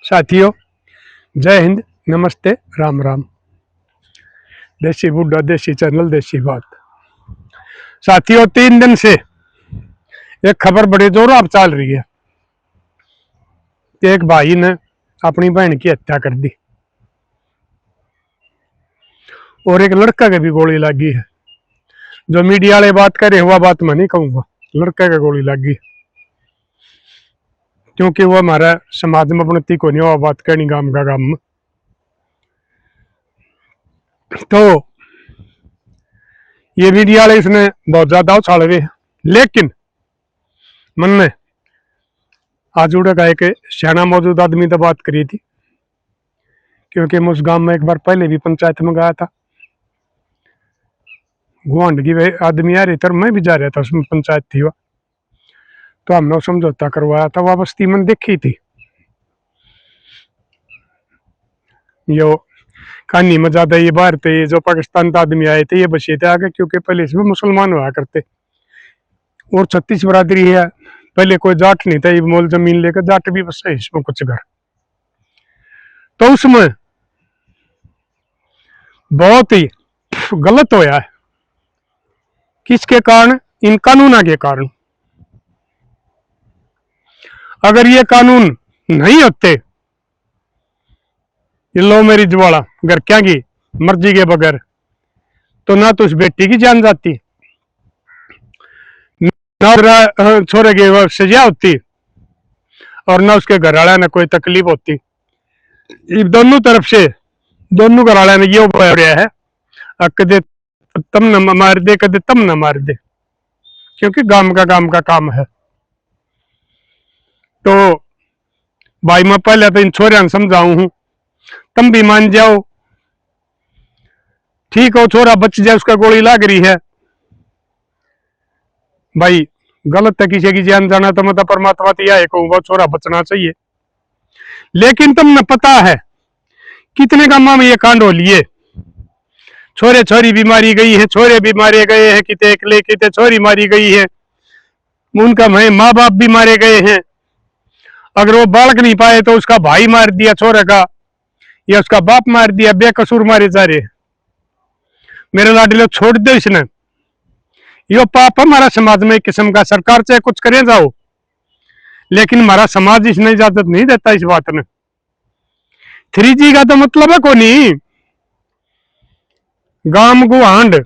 साथियों, जय हिंद, नमस्ते, राम राम। देसी बुड्ढा, देसी चैनल, देसी बात। साथियों, 3 दिन से एक खबर बड़ी जोरों पर चल रही है कि एक भाई ने अपनी बहन की हत्या कर दी और एक लड़का के भी गोली लगी है। जो मीडिया वाले बात करे हुआ बात मैं नहीं कहूंगा, लड़का के गोली लगी क्योंकि वो हमारा समाज में अपनति को नहीं हुआ बात कहनी गांव का गांव में। तो ये मीडिया वाले इसने बहुत ज्यादा उछाल रहे हैं, लेकिन मन में आज उड़ा का एक सियाना मौजूद आदमी तो बात करी थी, क्योंकि मैं उस गांव में एक बार पहले भी पंचायत में गया था। गुआंड की आदमी आ रही था, मैं भी जा रहा था, उसमें पंचायत थी वह, तो हमने समझौता करवाया था। वह बस्ती मैंने देखी थी, यो कहानी में ज्यादा ये बाहर थे, जो पाकिस्तान के आदमी आए थे ये बचे थे आगे, क्योंकि पहले इसमें मुसलमान हुआ करते और 36 बरादरी है। पहले कोई जाट नहीं था, ये मोल जमीन लेकर जाट भी बसे इसमें कुछ घर। तो उसमें बहुत ही गलत होया है। किसके कारण? इन कानूनों के कारण। अगर ये कानून नहीं होते, ये लो मैरिज वाला घर क्या की मर्जी के बगैर, तो ना तो उस बेटी की जान जाती, ना छोरे की सजा होती, और ना उसके घर वाले ने कोई तकलीफ होती। दोनों तरफ से दोनों घर वाले ने ये हो रहा है, कदे तम न मार दे, कदे तम न मार दे, क्योंकि गांव का काम है। तो भाई मैं पहले तो इन छोरिया समझाऊ हूं, तुम भी मान जाओ, ठीक हो, छोरा बच जाए, उसका गोली लाग रही है, भाई गलत है किसी की जान जाना, तो मतलब परमात्मा तो यह कहूंगा छोरा बचना चाहिए। लेकिन तुमने पता है कितने गांव में ये कांड हो लिए, छोरे छोरी भी मारी गई है, छोरे भी मारे गए हैं, किते एकले किते छोरी मारी गई है, उनका माँ बाप भी मारे गए हैं। अगर वो बालक नहीं पाए तो उसका भाई मार दिया छोरे का, या उसका बाप मार दिया, बेकसूर मारे जा रहे। मेरे लाडले छोड़ दो इसने, यो पाप हमारा समाज में एक किस्म का। सरकार चाहे कुछ करे जाओ, लेकिन हमारा समाज इसने इजाजत नहीं देता इस बात ने। 3G का तो मतलब है कोनी, गांव गुआंड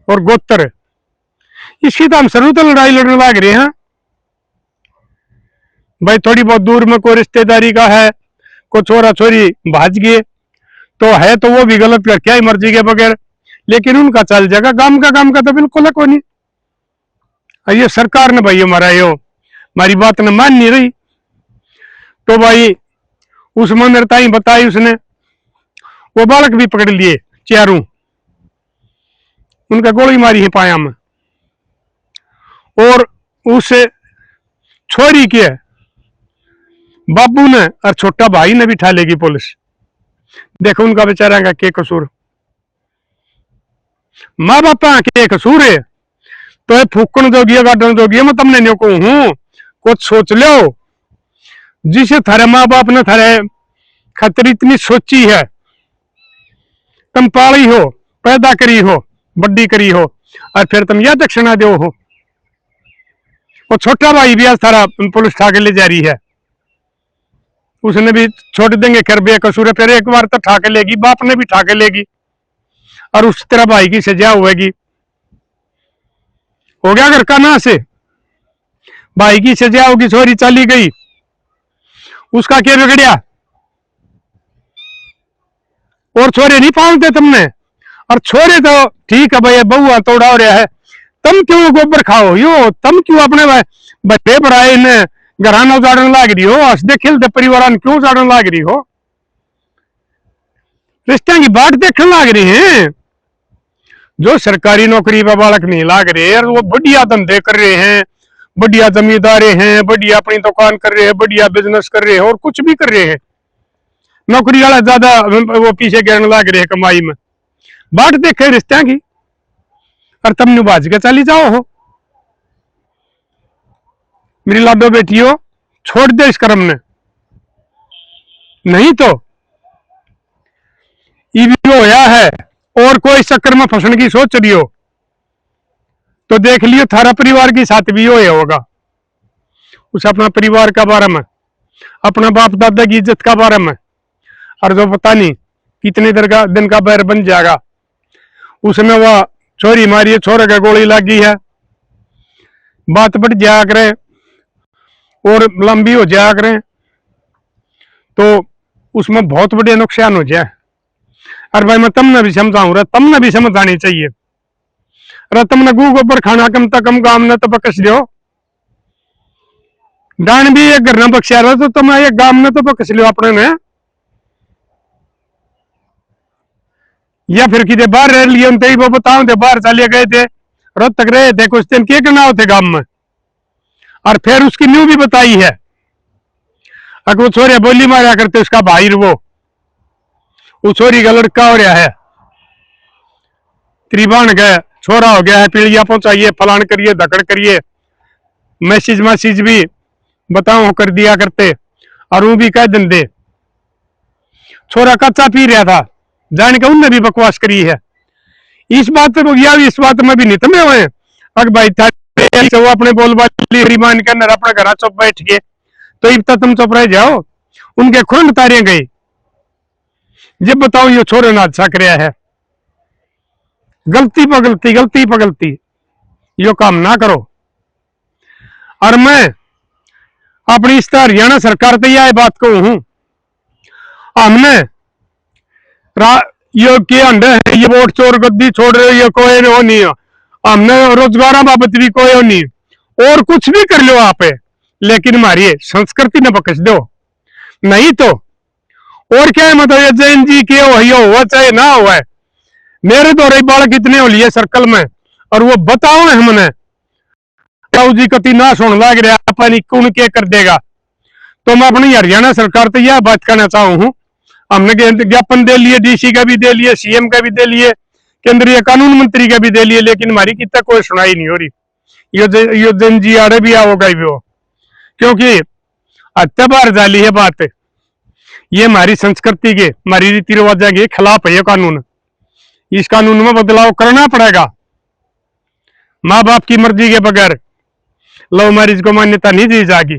और गोत्र, इसकी तो हम शुरू तो लड़ाई लड़ने लग रहे हैं। भाई थोड़ी बहुत दूर में कोई रिश्तेदारी का है, कोई छोरा छोरी भाज गए तो है, तो वो भी गलत कर क्या मर्जी के बगैर, लेकिन उनका चल जाएगा। काम का तो बिल्कुल है कोनी। ये सरकार ने भाई हमारा यो हमारी बात ने मान नहीं रही, तो भाई उसमें मेरे ताई बताई उसने, वो बालक भी पकड़ लिए चारों, उनका गोली मारी है पाया में, और उस छोरी के बाबू ने और छोटा भाई ने भी ठा लेगी पुलिस। देखो उनका बेचारा का क्या कसूर, माँ बाप के कसूर है, तो ये फूकन जोगी गाड़न जोगी मैं तुमने न्यो कहूं, कुछ सोच लो। जिसे थारे माँ बाप ने थारे खातिर इतनी सोची है, तुम पाली हो, पैदा करी हो, बड्डी करी हो, और फिर तुम यह दक्षिणा दो हो। वो छोटा भाई भी आज थारा पुलिस ठा के ले जा रही है, उसने भी छोड़ देंगे कर बेकसूर है, फिर एक बार तो ठा के लेगी, बाप ने भी ठा के लेगी, और उस तरह भाई की सजा होगी। हो गया घर का ना से, भाई की सजा होगी, छोरी चली गई, उसका क्या बिगड़िया? और छोरे नहीं पालते तुमने, और छोरे तो ठीक है भाई बहुआ तोड़ा हो रहा है, तुम क्यों गोबर खाओ यो, तुम क्यों अपने बच्चे बढ़ाए इन्हें घराना उजाड़ने लाग रही हो, हंसते खिलते परिवार क्यों उजाड़ने लाग रही हो, रिश्ते की बाट देखने लाग रही है। जो सरकारी नौकरी पर बालक नहीं लाग रहे और वो बढ़िया धंधे कर रहे हैं, बढ़िया जमींदारे हैं, बढ़िया अपनी दुकान कर रहे हैं, बढ़िया बिजनेस कर रहे हैं, और कुछ भी कर रहे हैं, नौकरी वाला ज्यादा वो पीछे गिरने लग रहे हैं कमाई में, बाट देखे रिश्ते की, और तुम निभाज के चली जाओ हो। मेरी लाडो बेटियों, छोड़ दे इस कर्म ने, नहीं तो ये भी होया है। और कोई चक्कर में फंसने की सोच रही हो तो देख लियो थारा परिवार के साथ भी होया होगा। उस अपना परिवार का बारे में, अपना बाप दादा की इज्जत का बारे में, और जो पता नहीं कितने दिन का बैर बन जाएगा। उसमें वह छोरी मारी है, छोरे का गोली लगी है, बात बढ़ जाया करे और लंबी हो जाया करे तो उसमें बहुत बड़े नुकसान हो जाए। और भाई मैं तुमने भी समझाऊं रहा, तुमने भी समझ आनी चाहिए। अरे तुमने गू गोबर खाना कम तक कम गांव ने तो बकस दो, डान भी एक घर न बख्शा रहा तो तुम एक गांव में तो बकस लो अपने ने, या फिर किधर बाहर रह लिए उनते वो बताओ थे बाहर चले गए थे, रोज तक रहे थे, कुछ दिन क्या करना होते गांव में। और फिर उसकी न्यू भी बताई है, अगर वो छोरे बोली मारा करते उसका भाई वो छोरी का लड़का हो रहा है, त्रिबान गए छोरा हो गया है, पीड़िया पहुंचाइए, फलान करिए, धकड़ करिए, मैसेज भी बताओ कर दिया करते। और वो भी कह दे छोरा कच्चा पी रहा था, जान के उनने भी बकवास करी है। इस बात में भी नितमे हुए। अगर भाई वो अपने बोल बाली मान के अंदर अपना घर चुप बैठ गए तो इब तुम चुप रह जाओ, उनके खुरन तारे गई। जब बताओ ये छोरे ना अच्छा कर है, गलती पर गलती यो काम ना करो। और मैं अपनी इस हरियाणा सरकार तो यह बात को हूं, हमने यो के अंडे ये वोट चोर गद्दी छोड़ रहे ये कोई नहीं है, हमने रोजगार बाबत भी कोई नहीं, और कुछ भी कर लो आप, लेकिन हमारी संस्कृति ने बकस दो नहीं तो। और क्या है मतलब ये जैन जी के हुआ चाहे ना हुआ है, मेरे तो रही बालक इतने हो लिए सर्कल में, और वो बताओ हमने जी कति ना सुन लग रहा अपन कौन के कर देगा। तो मैं अपनी हरियाणा सरकार तो यह बात कहना चाहूं हूं, हमने ज्ञापन दे लिए, डीसी का भी दे लिए, सीएम का भी दे लिए, केंद्रीय कानून मंत्री का भी दे लिए, लेकिन हमारी कितना कोई सुनाई नहीं हो रही। यो जन जी आड़े भी आओगा भी हो, क्योंकि अत्याचार जाली है बात, ये हमारी संस्कृति के, हमारी रीति रिवाज के खिलाफ है ये कानून। इस कानून में बदलाव करना पड़ेगा। माँ बाप की मर्जी के बगैर लव मैरिज को मान्यता नहीं दी जाएगी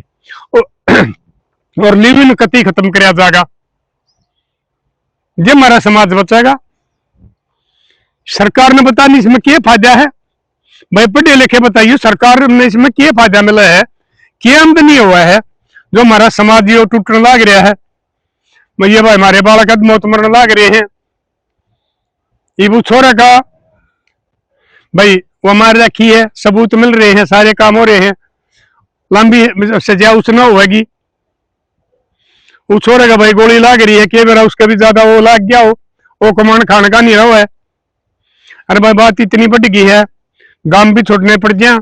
और लिव इन कति खत्म कराया जाएगा। ये हमारा समाज बचेगा। सरकार ने बता नहीं इसमें क्या फायदा है, भाई पढ़े लिखे बताइए सरकार ने इसमें क्या फायदा मिला है, क्या आमदनी हुआ है जो हमारा समाज ये टूटने लग रहा है। भैया भाई हमारे बालक मौत मरने लग रहे हैं, ये छोरा का भाई वो मार रखी है, सबूत मिल रहे हैं, सारे काम हो रहे हैं, लंबी सजा उसने होगी। वो छोरे का भाई गोली लाग रही है कि मेरा उसका भी ज्यादा वो लाग गया हो, वो कमान खाने का नहीं रहा है। अरे भाई बात इतनी बढ़ गई है, गांव भी छोड़ने पड़ गया,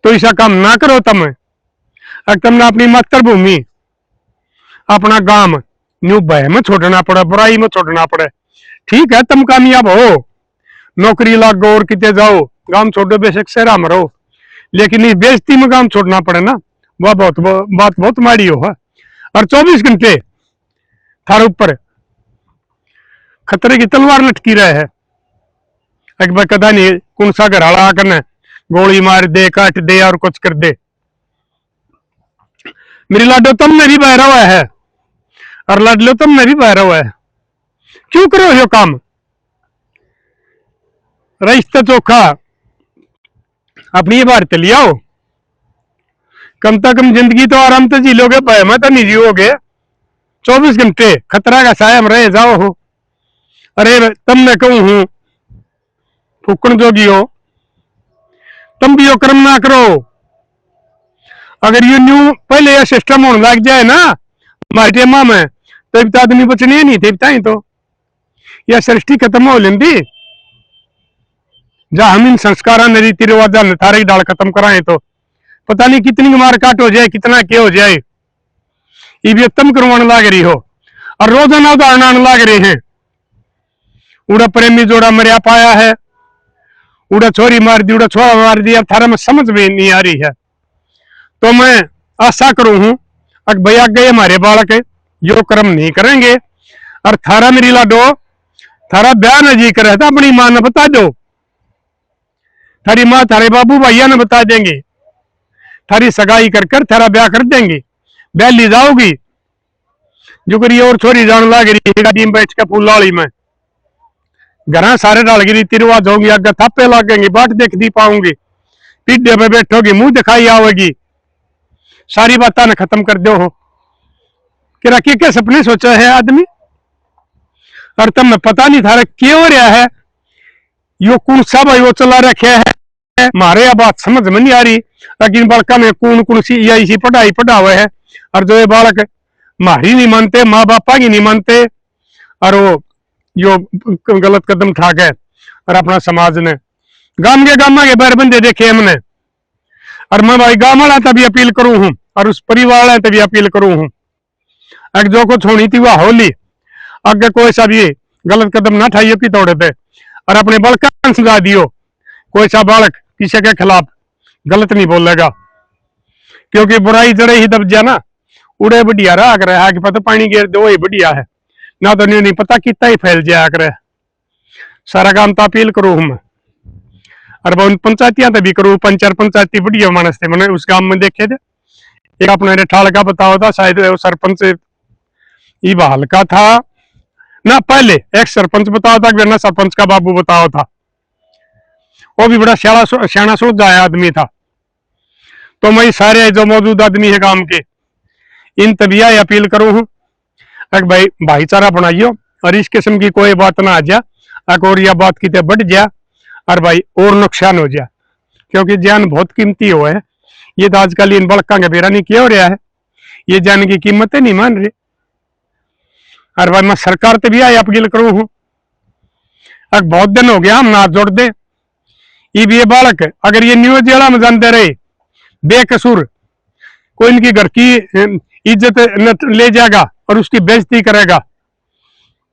तो ऐसा काम ना करो तुम। अगर तुमने अपनी मातृभूमि अपना गांव न्यू भय में छोड़ना पड़े, बुराई में छोड़ना पड़े, ठीक है तुम कामयाब हो, नौकरी लागो और कितने जाओ, गांव छोड़ो बेशक शहरा में रहो, लेकिन इस बेइज्जती में गांव छोड़ना पड़े ना, वह बात बहुत माड़ी हो है। और 24 घंटे थारे ऊपर खतरे की तलवार लटकी रहे है। एक बार कदा नहीं कौन सा घर हड़ा करना गोली मार दे, काट दे और कुछ कर दे। मेरी लाडो तुमने भी बहरा हुआ है और लाडलो तुमने भी बहरा हुआ है, क्यों करो यो काम। रिश्ता चोखा अपनी ये बार लिया हो, कम से कम जिंदगी तो आराम से जी लोगे, भय में तो नहीं जियोगे। 24 घंटे खतरा का साया में रह जाओ हो। अरे तुम मैं कहूं हूं फूकन जोगी हो, तुम भी यो कर्म ना करो। अगर ये न्यू पहले यह सिस्टम होने लग जाए ना हमारे टेमा में, तो आदमी बचने नहीं थे बताए, तो यह सृष्टि खत्म हो लेंदी। जहां हम इन संस्कारा ने रीति रिवाज थारे डाल खत्म कराएं तो पता नहीं कितनी मार काट हो जाए, कितना क्या हो जाए। ये भी उत्तम करवाने लग रही हो, और रोजाना उदाहरण आने लग रहे हैं। उड़ा प्रेमी जोड़ा मरिया पाया है, उड़ा छोरी मार दी, उड़ा छोरा मार दिया, थारा में समझ में नहीं आ रही है। तो मैं आशा करूं हूं अगर भैया गए हमारे बालक यो कर्म नहीं करेंगे और थारा मेरी लाडो थारा ब्याह न जी करे तो अपनी मां ने बता दो, थारी माँ थारे बाबू भैया ने बता देंगे, थारी सगाई कर कर थारा ब्याह कर देंगे, ब्याह ली जाओगी। जो करी और छोरी जान लग रही गाड़ी में बैठ के फूलाड़ी में घर सारे डाल गिरी तिरवाज होंगी, आगे थापे लगेंगे, बाट देख दी पाऊंगी, पीढ़े में बैठोगी, मुंह दिखाई आवेगी, सारी बातें ने खत्म कर दो हो कि रखी के सपने सोचा है आदमी। और तब मैं पता नहीं था क्यों रहा है यो कौन सा भाई वो चला रखे है, मारे अब बात समझ में नहीं आ रही। लेकिन बालका में कौन कौन सी ऐसी पढ़ाई पढ़ावे है और जो ये बालक मारी नहीं मानते, माँ बापा की नहीं मानते और वो जो गलत कदम उठा गए और अपना समाज ने गांव के बाहर बंदे देखे हमने। और मैं भाई गांव वाला तभी अपील करूं हूं और उस परिवार वाले तभी अपील करूं हूं, अगर जो कुछ होनी थी वह होली, आगे कोई सा भी गलत कदम ना उठाइयो की तोड़े पे और अपने बालक समझा दियो, कोई सा बालक किसी के खिलाफ गलत नहीं बोलेगा, क्योंकि बुराई जड़े ही दब जा ना उड़े बढ़िया रहा करे है कि पता पानी गिर दो वही बढ़िया है ना, तो नहीं पता कितना ही फैल जाया करे। सारा काम तो अपील करूं हम और उन पंचायतियां भी करूं, पंचायत पंचायती बढ़िया मानस थे मैंने उस गांव में देखे थे। एक अपने ठाल का बताओ था, शायद वो सरपंच ई बहाल का था ना, पहले एक सरपंच बताओ था, वरना सरपंच का बाबू बताओ था, वो भी बड़ा सियाना सोच आया आदमी था। तो मैं सारे जो मौजूद आदमी है गांव के इन तबिया अपील करूं हूं भाई भाईचारा बनाइयो और इस किस्म की कोई बात ना आ जा और यह बात कितने बढ़ जा और भाई और नुकसान हो जा, क्योंकि जान बहुत कीमती हो है। ये तो आजकल इन बड़का का बेरा नहीं किया हो रहा है, ये जान की कीमतें नहीं मान रही। और भाई मैं सरकार से भी अपील करूं हूं, बहुत दिन हो गया हम ना जोड़ दे ये बालक अगर ये न्यूज जेड़ा में जानते रहे बेकसूर कोई इनकी घर की इज्जत ले जाएगा और उसकी बेइज्जती करेगा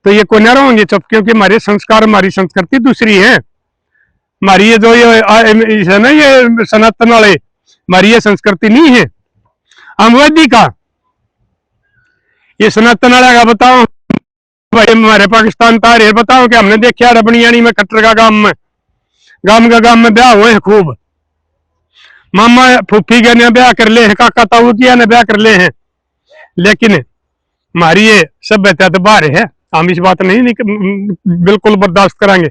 तो ये कोई न रहेंगे चुप, क्योंकि हमारे संस्कार हमारी संस्कृति दूसरी है। हमारी ये जो ये है ना ये सनातन वाले हमारी ये संस्कृति नहीं है हम वैदिक का, ये सनातन वाला का बताओ भाई हमारे पाकिस्तान तारे बताओ कि हमने देखा रबनियानी में कट्टर का गांव में ब्याह हुए हैं खूब, मामा फूफी के ने ब्याह कर ले हैं, काका ताऊ किया ने ब्याह कर ले हैं, लेकिन हमारी ये सभ्यता तो बाहर है, हम इस बात नहीं बिल्कुल बर्दाश्त करांगे,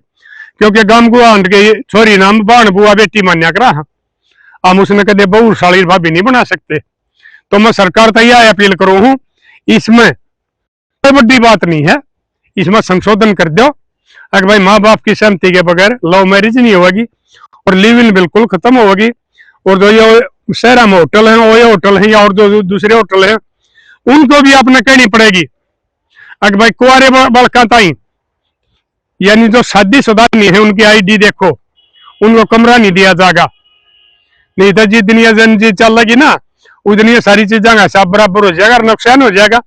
क्योंकि गांव को आंट के छोरी नाम बाण बुआ बेटी मान्या करा हम उसने कदे बहू साली भाभी नहीं बना सकते। तो मैं सरकार तो यह अपील करूं हूं, इसमें कोई बड़ी बात नहीं है, इसमें संशोधन कर दो। अगर भाई माँ बाप की सहमति के बगैर लव मैरिज नहीं होगी और लिव इन बिल्कुल खत्म होगी। और जो ये शहर में होटल है वो ये होटल है या और जो दूसरे होटल है उनको भी आपने कहनी पड़ेगी। अगर भाई कुआरे बड़का ताई यानी जो शादीशुदा नहीं है उनकी आईडी देखो, उनको कमरा नहीं दिया जाएगा, नहीं तो जिस दिन जन जी चल लगी ना उस दिन ये सारी चीजें का हिसाब बराबर हो जाएगा और नुकसान हो जाएगा,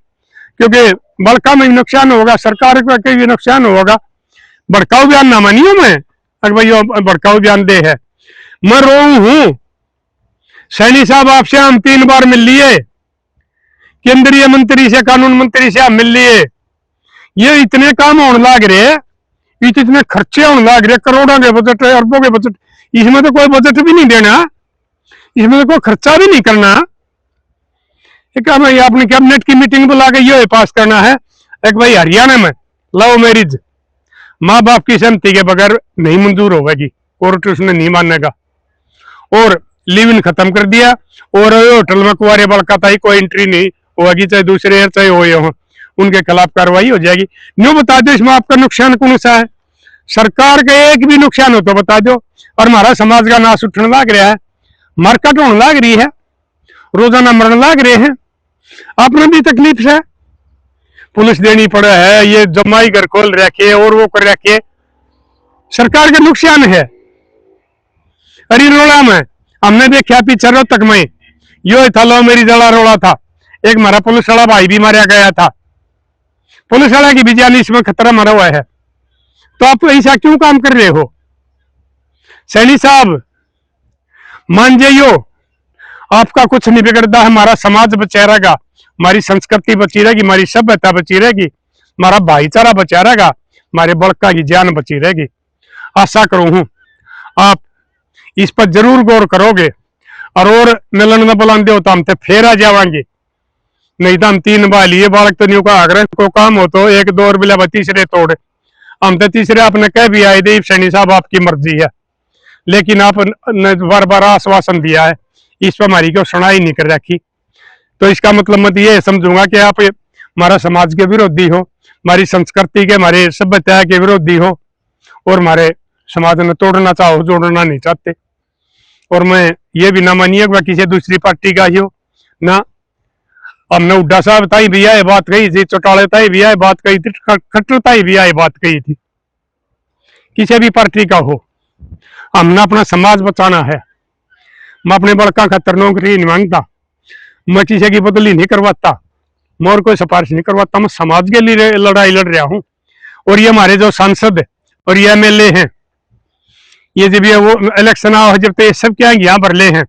क्योंकि बड़का में भी नुकसान होगा, सरकार का भी नुकसान होगा। भड़काऊ बयान ना मानियो मैं, अगर भाई भड़काऊ बयान दे है मैं रो हूं। सैनी साहब आपसे हम 3 बार मिल लिए, केंद्रीय मंत्री से कानून मंत्री से हम मिल लिए, ये इतने काम होने लग रहे, इतने खर्चे होने लग रहे, करोड़ों के बजट अरबों के बजट, इसमें तो कोई बजट भी नहीं देना, इसमें तो कोई खर्चा भी नहीं करना। एक अपनी कैबिनेट की मीटिंग बुला के ये पास करना है एक भाई हरियाणा में लव मैरिज माँ बाप की सहमति के बगैर नहीं मंजूर होगी, कोर्ट उसने नहीं मानेगा और लिव इन खत्म कर दिया। और होटल में कुआरे बड़का था कोई एंट्री नहीं होगी, चाहे दूसरे चाहे हो उनके खिलाफ कार्रवाई हो जाएगी। न्यू बता दो इसमें आपका नुकसान कौन सा है, सरकार का एक भी नुकसान हो तो बता दो। और हमारा समाज का नाश उठने लग रहा है, मार्केट होने लग रही है, रोजाना मरने लग रहे हैं, आपने भी तकलीफ है, पुलिस देनी पड़ा है, ये जमाई घर खोल रखे और वो कर रखे, सरकार का नुकसान है। अरे रोड़ा में हमने देखा पीछे रोहतक में यो था लो मेरी जला रोड़ा था, एक हमारा पुलिस वाला भाई भी मारा गया था, पुलिस वाला की भी जान इसमें खतरा मरा हुआ है। तो आप ऐसा क्यों काम कर रहे हो सैनी साहब, मान जाइयो आपका कुछ नहीं बिगड़ता, हमारा समाज बचा रहेगा, हमारी संस्कृति बची रहेगी, हमारी सभ्यता बची रहेगी, हमारा भाईचारा बचा रहेगा, हमारे बड़का की जान बची रहेगी। आशा करूं हूं आप इस पर जरूर गौर करोगे और मिलन न बुलाते हो तो हम तो फिर आ जावांगे, नहीं तो हम 3 बार लिए बालक तो नहीं कहा अगर को काम हो तो 1 2 और बिला तीसरे तोड़, हम तो तीसरे आपने कह भी आए देव सैनी साहब आपकी मर्जी है, लेकिन आपने बार बार आश्वासन दिया है, इस पर हमारी को सुनाई नहीं कर रखी। तो इसका मतलब मैं ये समझूंगा कि आप हमारा समाज के विरोधी हो, हमारी संस्कृति के, हमारे सभ्यता के विरोधी हो और हमारे समाज में तोड़ना चाहो, जोड़ना नहीं चाहते। और मैं ये भी ना मानिए कि किसी दूसरी पार्टी का ही हो ना, हमने हुड्डा साहब ताई भी आए बात कही थी, चौटाले ताई भी आए बात कही थी, खट्टर ताई भी आए बात कही थी, किसी भी पार्टी का हो, हमने अपना समाज बचाना है। मैं अपने बड़का खतर नौकरी नहीं मांगता, मैं किसी की बदली नहीं करवाता, मैं और कोई सिफारिश नहीं करवाता, मैं समाज के लिए लड़ाई लड़ रहा हूँ। और ये हमारे जो सांसद और ये MLA हैं, ये जब ये वो इलेक्शन आओ जब तो ये सब क्या यहाँ भरले हैं,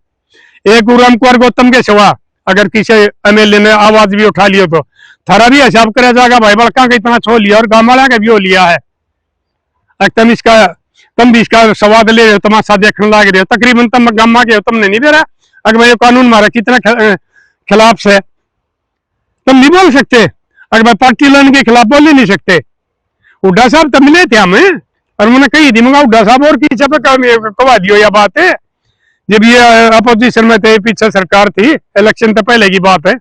एक गुरुराम कुंवर गौतम के सिवा अगर किसी MLA ने आवाज भी उठा लियो तो थारा भी हिसाब करा जाएगा, भाई बड़का का इतना छो लिया और गाँव वाला का भी हो लिया है, तुम भी इसका स्वाद ले रहे हो, तमाशा देखने लग रहे हो, तकरीबन तुम गामा के हो, तुमने नहीं दे रहा। अगर मैं ये कानून मारा कितना खिलाफ से तुम नहीं बोल सकते, अगर मैं पार्टी लाइन के खिलाफ बोल ही नहीं सकते। हुड्डा साहब तो मिले थे हमें और मैंने कही थी, मंगा हुड्डा साहब और किसी पे कवा दियो या बात है, जब ये अपोजिशन में थे, पीछे सरकार थी, इलेक्शन तो पहले की बात है,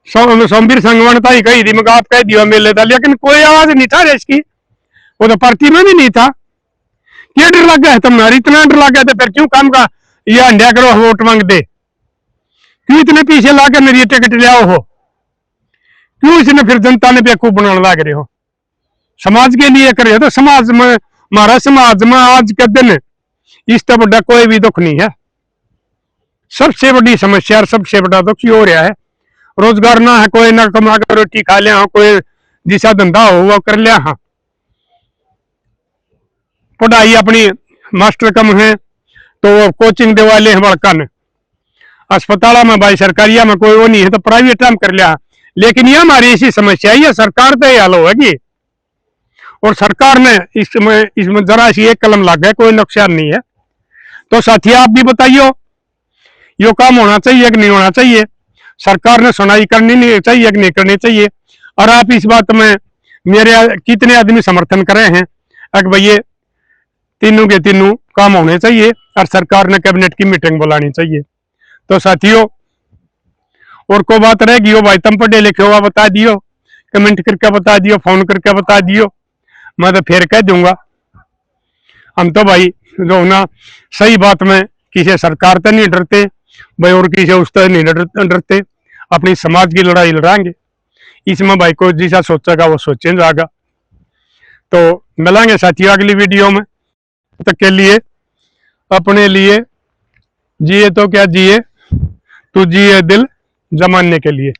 सोमवीर संगवान था ही कही थी, मगर आप कह दियो मिले था, लेकिन कोई आवाज नहीं था रेस की, वो तो पार्टी में भी नहीं था। क्या डर लग गया है तुम्हारा, इतना डर लग गया था फिर क्यों काम का ये अंडा करो वोट मांग दे, क्यों इतने पीछे लाकर मेरी टिकट ले आओ हो, क्यों इसने फिर जनता ने बेवकूफ बनाने लग रहे हो, समाज के लिए करे हो तो समाज में, हमारा समाज में आज के दिन इससे बड़ा कोई भी दुख नहीं है। सबसे बड़ी समस्या और सबसे बड़ा दुख ये हो रहा है, रोजगार ना है, कोई ना कमा कर रोटी खा लिया, कोई जिसा धंधा हो वो कर लिया, हाँ पढ़ाई अपनी मास्टर कम है तो वो कोचिंग दे वाले हैं बड़का ने, अस्पताल में भाई सरकारिया में कोई वो नहीं है तो प्राइवेट में कर लिया। लेकिन ये हमारी ऐसी समस्या है, सरकार तो ये हल होगी, और सरकार ने इसमें जरा सी एक कलम लग गया, कोई नुकसान नहीं है। तो साथी आप भी बताइए यो काम होना चाहिए कि नहीं होना चाहिए, सरकार ने सुनाई करनी नहीं चाहिए कि नहीं करनी चाहिए, और आप इस बात में मेरे कितने आदमी समर्थन कर रहे हैं कि भाई ये तीनों के तीनों काम होने चाहिए और सरकार ने कैबिनेट की मीटिंग बुलानी चाहिए। तो साथियों और कोई बात रहेगी हो भाई, तुम पढ़े लिखे हुआ बता दियो, कमेंट करके बता दियो, फोन करके बता दियो, मैं तो फिर कह दूंगा। हम तो भाई जो ना सही बात में किसी सरकार तो नहीं डरते भाई, और किसी उस तो नहीं डरते, अपनी समाज की लड़ाई लड़ाएंगे, इसमें भाई को जैसा सोचेगा वो सोचे जाएगा। तो मिलेंगे साथियों अगली वीडियो में, तक के लिए अपने लिए जिए तो क्या जिए, तू जिए दिल जमाने के लिए।